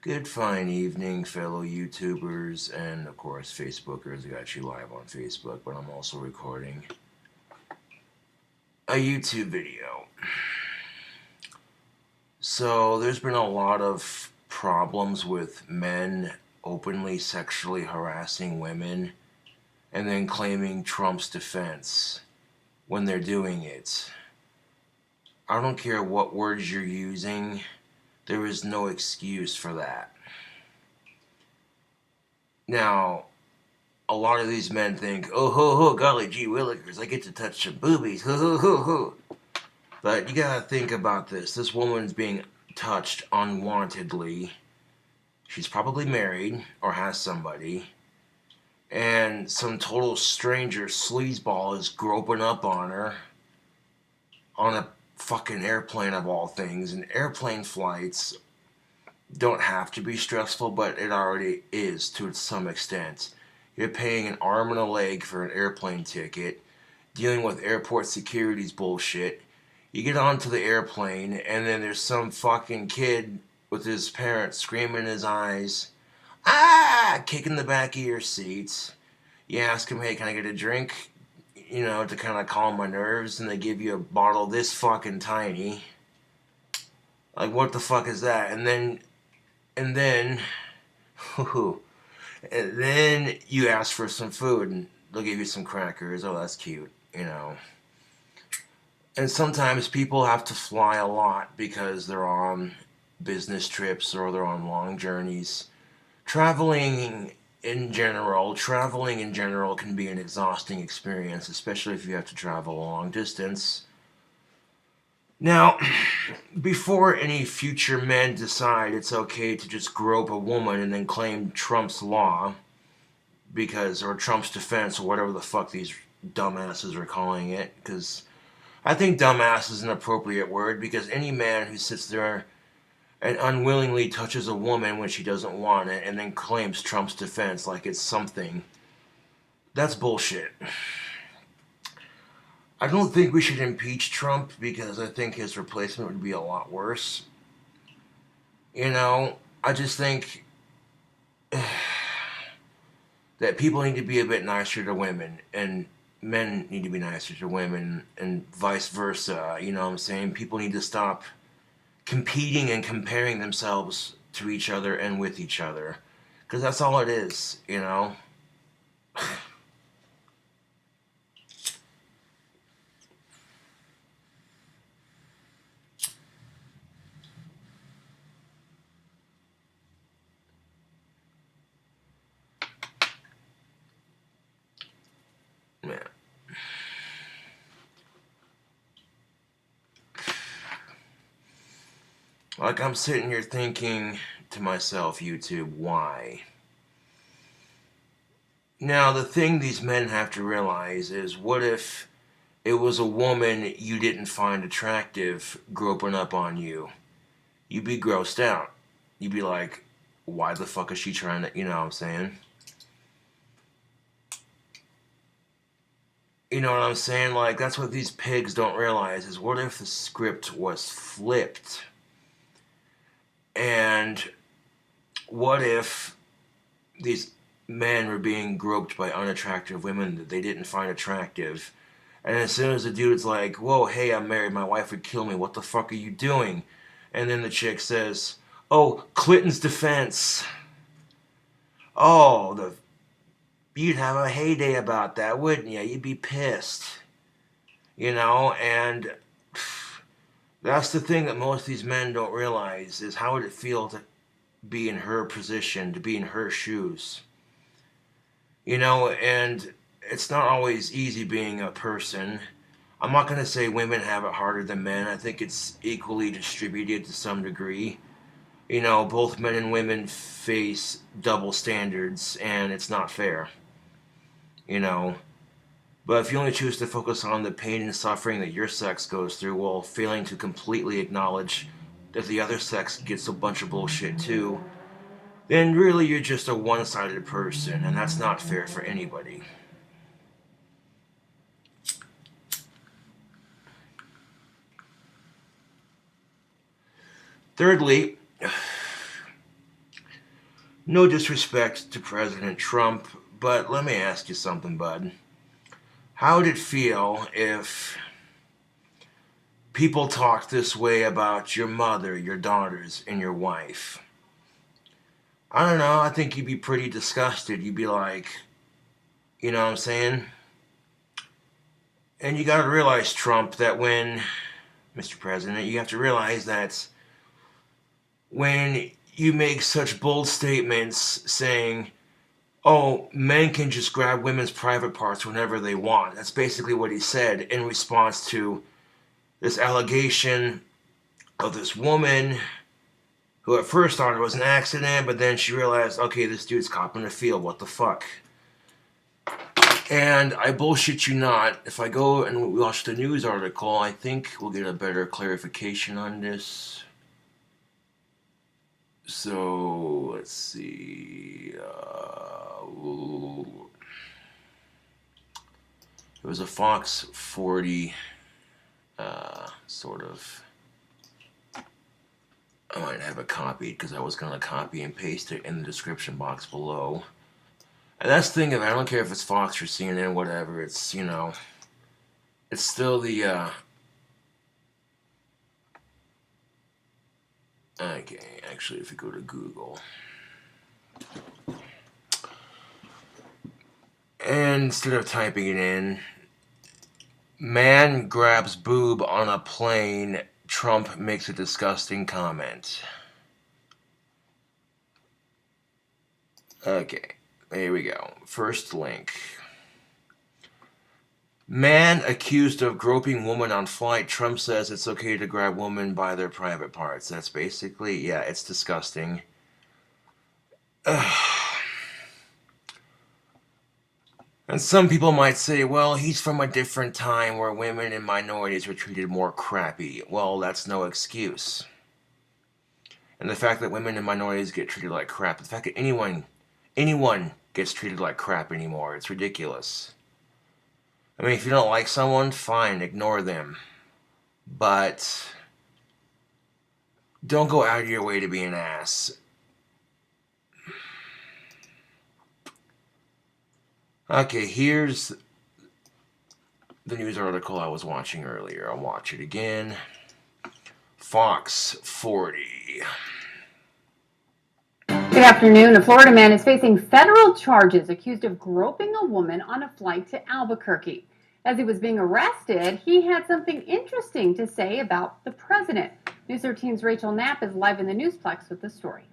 Good fine evening, fellow YouTubers and, of course, Facebookers. I got you live on Facebook, but I'm also recording a YouTube video. So, there's been a lot of problems with men openly sexually harassing women and then claiming Trump's defense when they're doing it. I don't care what words you're using, there is no excuse for that. Now, a lot of these men think, oh ho ho, golly gee willikers, I get to touch some boobies, ho ho ho ho. But you gotta think about this. This woman's being touched unwantedly. She's probably married or has somebody. And some total stranger sleazeball is groping up on her on a fucking airplane of all things. And airplane flights don't have to be stressful, but it already is to some extent. You're paying an arm and a leg for an airplane ticket, dealing with airport security's bullshit. You get onto the airplane, and then there's some fucking kid with his parents screaming in his eyes, kicking the back of your seats. You ask him, hey, can I get a drink? You know, to kind of calm my nerves, and they give you a bottle this fucking tiny. Like, what the fuck is that? And then, and then you ask for some food, and they'll give you some crackers. Oh, that's cute, you know. And sometimes people have to fly a lot because they're on business trips or they're on long journeys. Traveling in general can be an exhausting experience, especially if you have to travel a long distance. Now, before any future men decide it's okay to just grope a woman and then claim Trump's law, or Trump's defense, or whatever the fuck these dumbasses are calling it, because I think dumbass is an appropriate word, because any man who sits there and unwillingly touches a woman when she doesn't want it and then claims Trump's defense like it's something, that's bullshit. I don't think we should impeach Trump because I think his replacement would be a lot worse. You know, I just think that people need to be a bit nicer to women, and men need to be nicer to women, and vice versa. You know what I'm saying? People need to stop competing and comparing themselves to each other and with each other, because that's all it is, you know? Man. Like, I'm sitting here thinking to myself, YouTube, why? Now, the thing these men have to realize is, what if it was a woman you didn't find attractive groping up on you? You'd be grossed out. You'd be like, why the fuck is she trying to, you know what I'm saying? You know what I'm saying? Like, that's what these pigs don't realize, is what if the script was flipped? And what if these men were being groped by unattractive women that they didn't find attractive? And as soon as the dude's like, whoa, hey, I'm married, my wife would kill me, what the fuck are you doing? And then the chick says, oh, Clinton's defense. Oh, you'd have a heyday about that, wouldn't you? You'd be pissed. You know, and that's the thing that most of these men don't realize, is how would it feel to be in her position, to be in her shoes. You know, and it's not always easy being a person. I'm not going to say women have it harder than men. I think it's equally distributed to some degree. You know, both men and women face double standards, and it's not fair. You know, but if you only choose to focus on the pain and suffering that your sex goes through while failing to completely acknowledge that the other sex gets a bunch of bullshit too, then really you're just a one-sided person, and that's not fair for anybody. Thirdly, No disrespect to President Trump, but let me ask you something, bud. How would it feel if people talked this way about your mother, your daughters, and your wife? I don't know. I think you'd be pretty disgusted. You'd be like, you know what I'm saying? And you got to realize, Trump, that when, Mr. President, you have to realize that when you make such bold statements saying, oh, men can just grab women's private parts whenever they want. That's basically what he said in response to this allegation of this woman who at first thought it was an accident, but then she realized, okay, this dude's copping a feel. What the fuck? And I bullshit you not, if I go and watch the news article, I think we'll get a better clarification on this. So, let's see. It was a Fox 40 sort of. I might have it copied because I was going to copy and paste it in the description box below. And that's the thing of it. I don't care if it's Fox or CNN, whatever. It's, you know, it's still the, okay, actually, if you go to Google. And instead of typing it in, man grabs boob on a plane, Trump makes a disgusting comment. Okay. Here we go. First link. Man accused of groping woman on flight. Trump says it's okay to grab women by their private parts. That's basically, yeah, it's disgusting. And some people might say, well, he's from a different time where women and minorities were treated more crappy. Well, that's no excuse. And the fact that women and minorities get treated like crap, the fact that anyone gets treated like crap anymore. It's ridiculous. I mean, if you don't like someone, fine, ignore them. But don't go out of your way to be an ass. Okay, here's the news article I was watching earlier. I'll watch it again. Fox 40. Good afternoon. A Florida man is facing federal charges accused of groping a woman on a flight to Albuquerque. As he was being arrested, he had something interesting to say about the president. News 13's Rachel Knapp is live in the Newsplex with the story.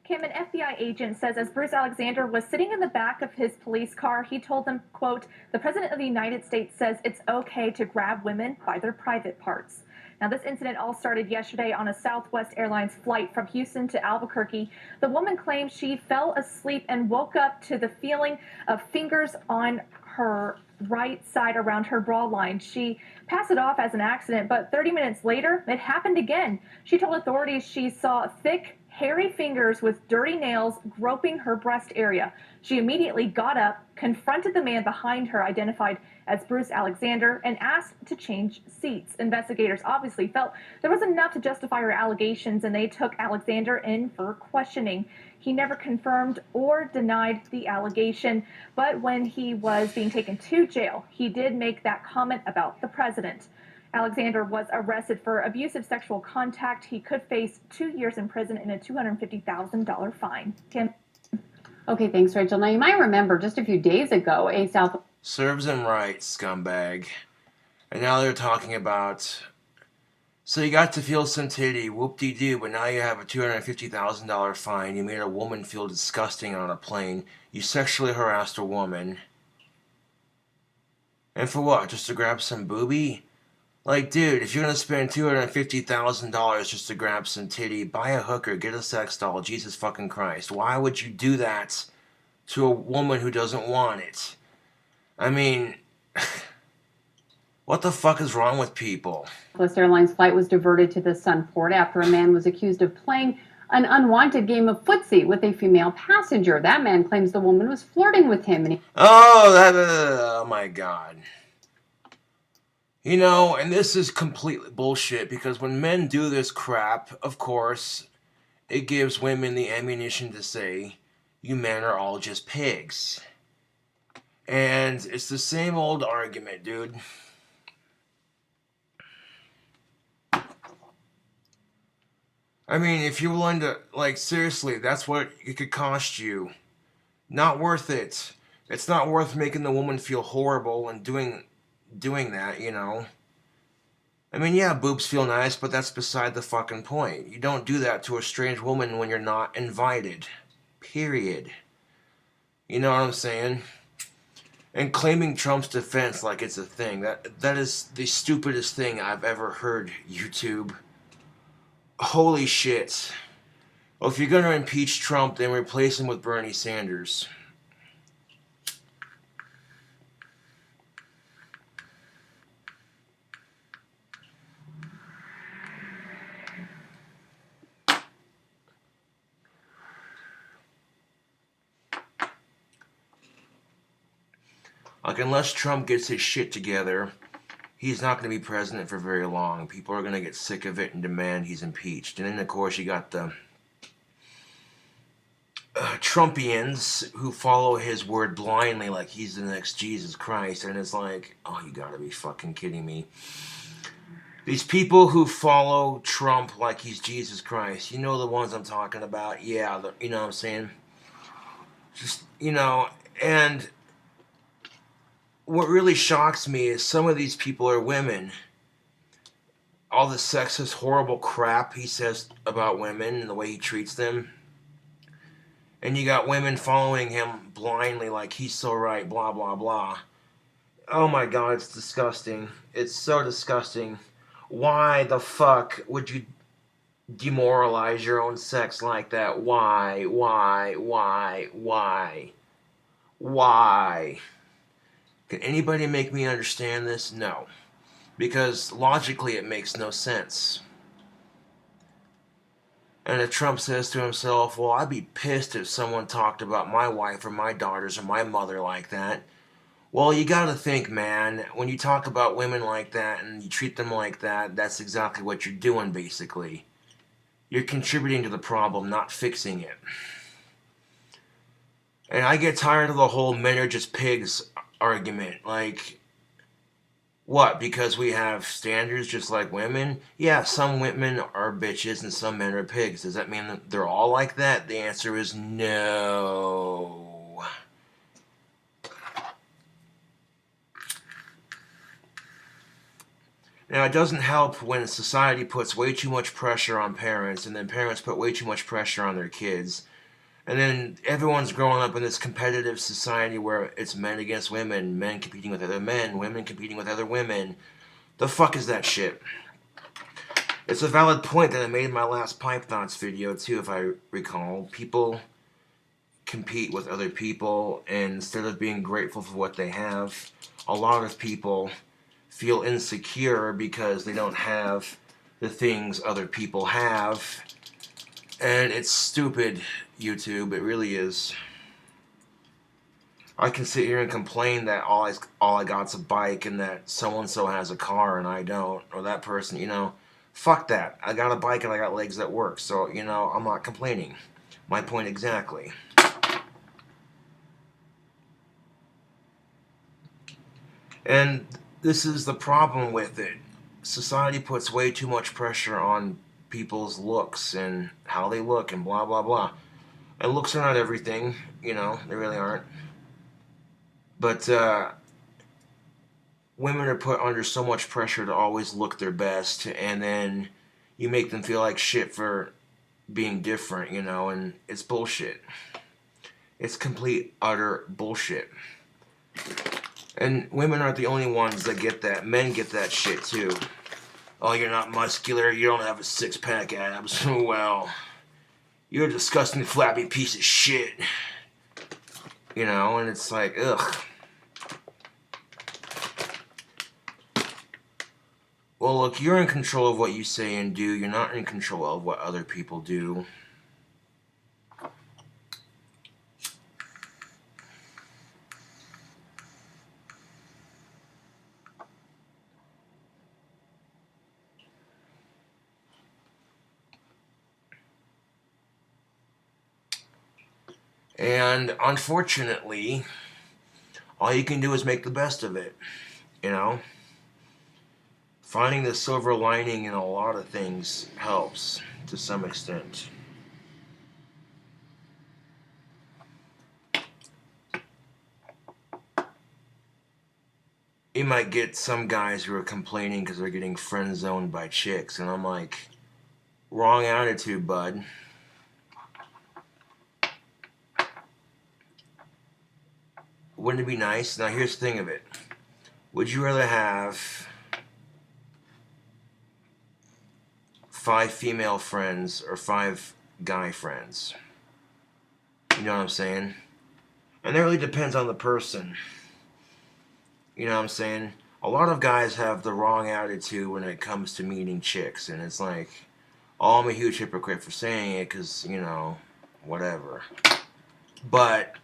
Kim, an FBI agent says as Bruce Alexander was sitting in the back of his police car, he told them, quote, the president of the United States says it's okay to grab women by their private parts. Now, this incident all started yesterday on a Southwest Airlines flight from Houston to Albuquerque. The woman claims she fell asleep and woke up to the feeling of fingers on her right side around her bra line. She passed it off as an accident, but 30 minutes later, it happened again. She told authorities she saw thick, hairy fingers with dirty nails groping her breast area. She immediately got up, confronted the man behind her, identified as Bruce Alexander, and asked to change seats. Investigators obviously felt there was enough to justify her allegations, and they took Alexander in for questioning. He never confirmed or denied the allegation, but when he was being taken to jail, he did make that comment about the president. Alexander was arrested for abusive sexual contact. He could face 2 years in prison and a $250,000 fine. Kim? Okay, thanks, Rachel. Now, you might remember just a few days ago, a South... Serves him right, scumbag. And now they're talking about, so you got to feel some titty, whoop-de-doo, but now you have a $250,000 fine. You made a woman feel disgusting on a plane. You sexually harassed a woman. And for what? Just to grab some boobie? Like, dude, if you're going to spend $250,000 just to grab some titty, buy a hooker, get a sex doll, Jesus fucking Christ. Why would you do that to a woman who doesn't want it? I mean, what the fuck is wrong with people? Southwest Airlines flight was diverted to the Sunport after a man was accused of playing an unwanted game of footsie with a female passenger. That man claims the woman was flirting with him. And oh my God. You know, and this is completely bullshit, because when men do this crap, of course, it gives women the ammunition to say, you men are all just pigs. And it's the same old argument, dude. I mean, if you're willing to, like, seriously, that's what it could cost you. Not worth it. It's not worth making the woman feel horrible and doing that, you know. I mean, yeah, boobs feel nice, but that's beside the fucking point. You don't do that to a strange woman when you're not invited. Period. You know what I'm saying? And claiming Trump's defense like it's a thing, that is the stupidest thing I've ever heard, YouTube. Holy shit. Well, if you're gonna impeach Trump, then replace him with Bernie Sanders. Like, unless Trump gets his shit together, he's not going to be president for very long. People are going to get sick of it and demand he's impeached. And then, of course, you got the Trumpians who follow his word blindly like he's the next Jesus Christ. And it's like, oh, you gotta be fucking kidding me. These people who follow Trump like he's Jesus Christ, you know the ones I'm talking about? Yeah, you know what I'm saying? Just, you know, and what really shocks me is some of these people are women. All the sexist, horrible crap he says about women and the way he treats them. And you got women following him blindly like he's so right, blah, blah, blah. Oh my god, it's disgusting. It's so disgusting. Why the fuck would you demoralize your own sex like that? Why? Why? Can anybody make me understand this? No. Because logically it makes no sense. And if Trump says to himself, well, I'd be pissed if someone talked about my wife or my daughters or my mother like that. Well, you gotta think, man, when you talk about women like that and you treat them like that, that's exactly what you're doing, basically. You're contributing to the problem, not fixing it. And I get tired of the whole men are just pigs argument. Like, what, because we have standards just like women? Yeah, some women are bitches and some men are pigs. Does that mean that they're all like that? The answer is no. Now, it doesn't help when society puts way too much pressure on parents, and then parents put way too much pressure on their kids. And then everyone's growing up in this competitive society where it's men against women, men competing with other men, women competing with other women. The fuck is that shit? It's a valid point that I made in my last Pipe Thoughts video, too, if I recall. People compete with other people, and instead of being grateful for what they have, a lot of people feel insecure because they don't have the things other people have. And it's stupid, YouTube. It really is. I can sit here and complain that all I got's a bike and that so-and-so has a car and I don't. Or that person, you know. Fuck that. I got a bike and I got legs that work. So, you know, I'm not complaining. My point exactly. And this is the problem with it. Society puts way too much pressure on people's looks and how they look and blah, blah, blah. And looks are not everything, you know, they really aren't. But women are put under so much pressure to always look their best, and then you make them feel like shit for being different, you know, and it's bullshit. It's complete, utter bullshit. And women aren't the only ones that get that. Men get that shit too. Oh, you're not muscular, you don't have a six-pack abs. Well, you're a disgusting, flabby piece of shit. You know, and it's like, ugh. Well, look, you're in control of what you say and do. You're not in control of what other people do. And unfortunately, all you can do is make the best of it, you know? Finding the silver lining in a lot of things helps to some extent. You might get some guys who are complaining because they're getting friend zoned by chicks, and I'm like, wrong attitude, bud. Wouldn't it be nice? Now, here's the thing of it. Would you rather have 5 female friends or 5 guy friends? You know what I'm saying? And that really depends on the person. You know what I'm saying? A lot of guys have the wrong attitude when it comes to meeting chicks, and it's like, oh, I'm a huge hypocrite for saying it because, you know, whatever. But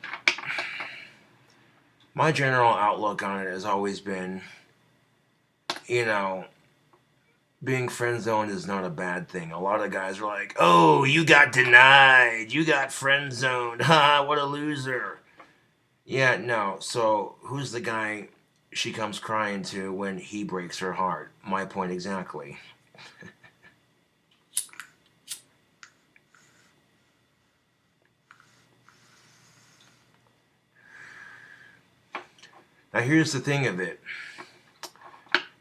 my general outlook on it has always been, you know, being friend zoned is not a bad thing. A lot of guys are like, oh, you got denied. You got friend zoned. Ha, what a loser. Yeah, no. So who's the guy she comes crying to when he breaks her heart? My point exactly. Now here's the thing of it.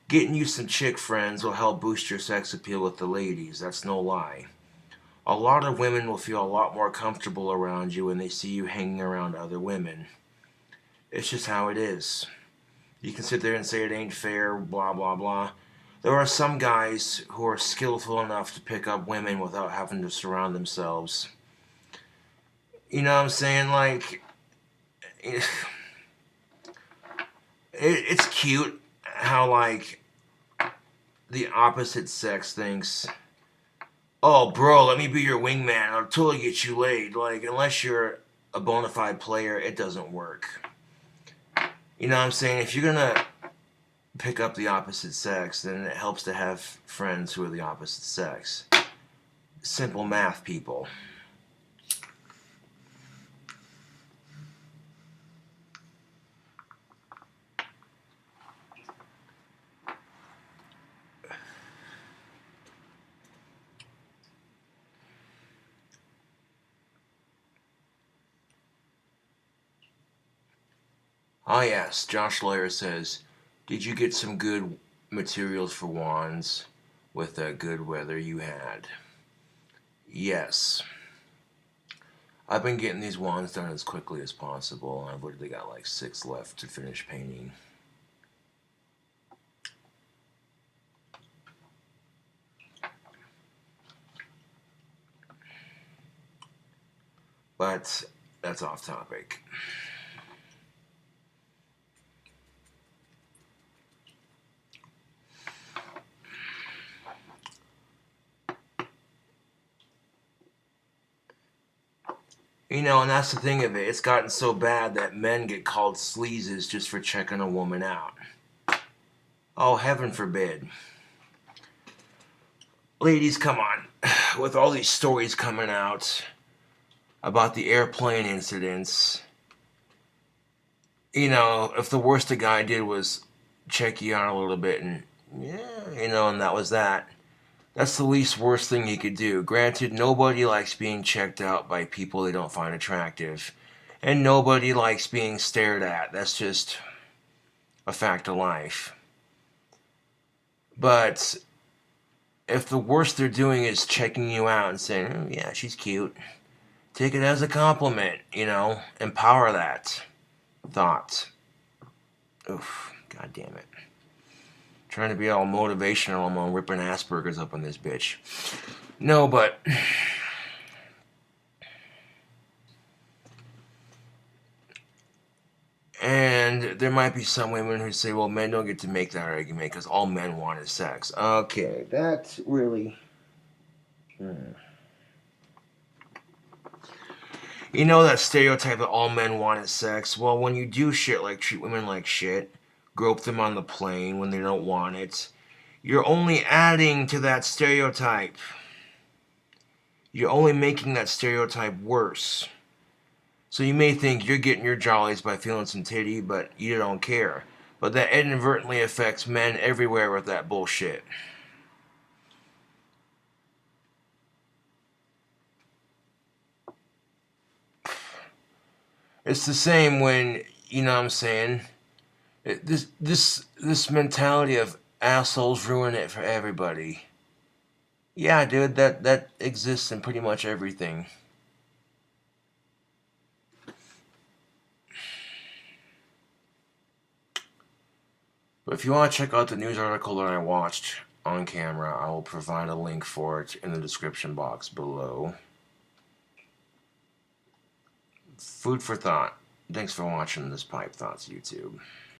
Getting you some chick friends will help boost your sex appeal with the ladies. That's no lie. A lot of women will feel a lot more comfortable around you when they see you hanging around other women. It's just how it is. You can sit there and say it ain't fair, blah, blah, blah. There are some guys who are skillful enough to pick up women without having to surround themselves. You know what I'm saying? Like, it's cute how, like, the opposite sex thinks, oh, bro, let me be your wingman. I'll totally get you laid. Like, unless you're a bona fide player, it doesn't work. You know what I'm saying? If you're going to pick up the opposite sex, then it helps to have friends who are the opposite sex. Simple math, people. Ah, yes, Josh Lawyer says, did you get some good materials for wands with the good weather you had? Yes. I've been getting these wands done as quickly as possible. I've literally got like 6 left to finish painting. But that's off topic. You know, and that's the thing of it. It's gotten so bad that men get called sleazes just for checking a woman out. Oh, heaven forbid. Ladies, come on. With all these stories coming out about the airplane incidents, you know, if the worst a guy did was check you out a little bit and, yeah, you know, and that was that. That's the least worst thing you could do. Granted, nobody likes being checked out by people they don't find attractive. And nobody likes being stared at. That's just a fact of life. But if the worst they're doing is checking you out and saying, oh, yeah, she's cute, take it as a compliment, you know, empower that thought. Oof, god damn it. Trying to be all motivational, I'm on ripping Asperger's up on this bitch. No, but and there might be some women who say, well, men don't get to make that argument because all men want is sex. Okay, that's really... You know that stereotype that all men want is sex? Well, when you do shit like treat women like shit, grope them on the plane when they don't want it, you're only adding to that stereotype. You're only making that stereotype worse. So you may think you're getting your jollies by feeling some titty, but you don't care. But that inadvertently affects men everywhere with that bullshit. It's the same when, you know what I'm saying, this mentality of assholes ruin it for everybody. Yeah, dude, that exists in pretty much everything. But if you want to check out the news article that I watched on camera, I will provide a link for it in the description box below. Food for thought. Thanks for watching this Pipe Thoughts YouTube.